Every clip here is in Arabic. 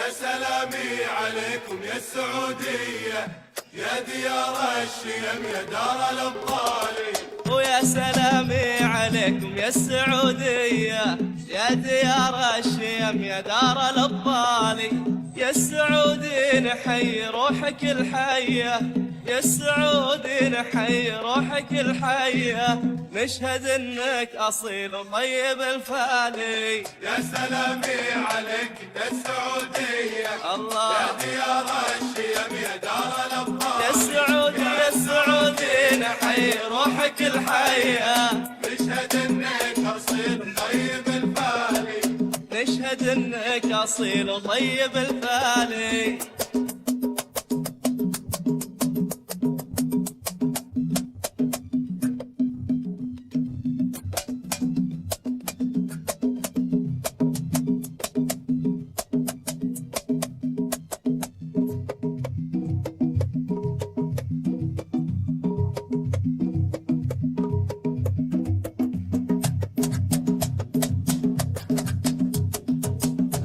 يا سلامي عليكم يا السعودية، يا ديار الشيم يا دار الأبطال. ويا سلامي عليكم يا السعودية، يا ديار الشيم يا دار الأبطال. يا السعودي نحيي روحك الحية، يا السعودي نحيي روحك الحية، نشهد انك اصيل وطيب الفالي. يا سلامي عليك يا السعودية، الله يا ديار الشيم يا دار الأبطال. يا السعودي يا السعودي نحيي روحك الحية، نشهد انك اصيل طيب الفالي، نشهد انك اصيل وطيب الفالي.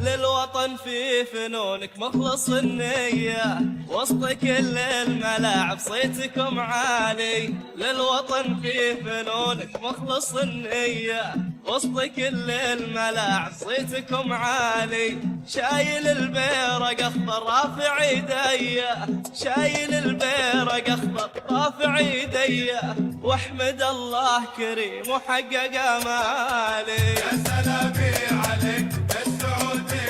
للوطن في فنونك مخلص النية، وسط كل الملاعب صيتكم عالي. للوطن في فنونك مخلص النية، وسط كل الملاعب صيتكم عالي. شايل البيرق اخضر رافع ايديا، شايل البيرق اخضر رافع ايديا، واحمد الله كريم وحقق امالي. يا سلامي عليك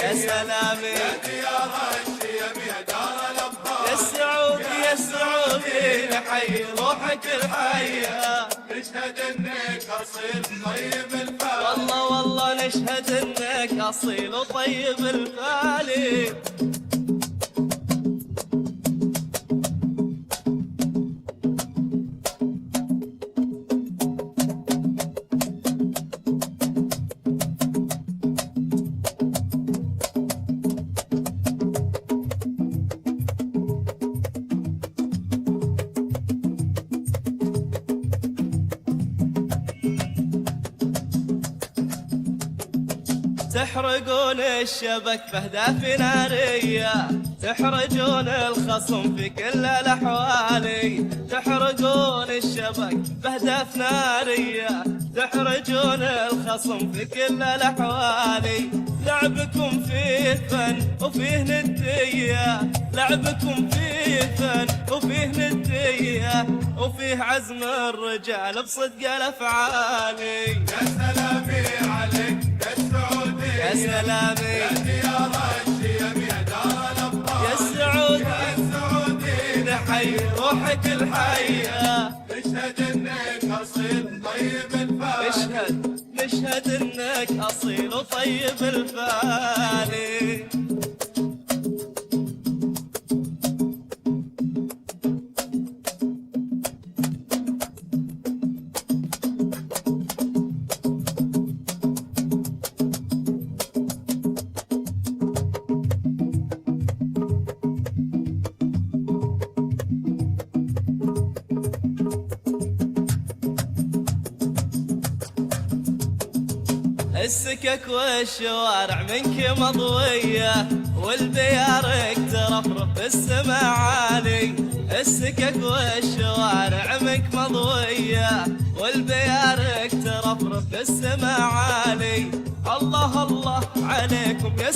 يا سلامي يا ديار الشيم يا دار الأبطال. يا السعودي يا السعودي نحيي روحك الحية، نشهد انك اصيل طيب الفالي. والله والله نشهد انك اصيل وطيب الفالي. تحرقون الشبك بأهداف نارية، تحرجون الخصم في كل الأحوال. تحرقون الشبك بأهداف نارية، تحرجون الخصم في كل الأحوال. لعبكم فيه فن وفيه ندية، لعبكم فيه فن وفيه ندية، وفيه عزم الرجال بصدق الأفعال. يا سلامي عليك يا السعودية، يا سلامي يا ديار الشيم يا دار الأبطال. يا السعودي يا السعودي نحيي روحك الحية، نشهد انك اصيل طيب الفالي. نشهد انك اصيل وطيب الفالي. السكك والشوارع منك مضوية، والبيارك ترفرف في السما عالي. السكك والشوارع منك مضوية، والبيارك ترفرف في السما عالي. الله الله عليكم يا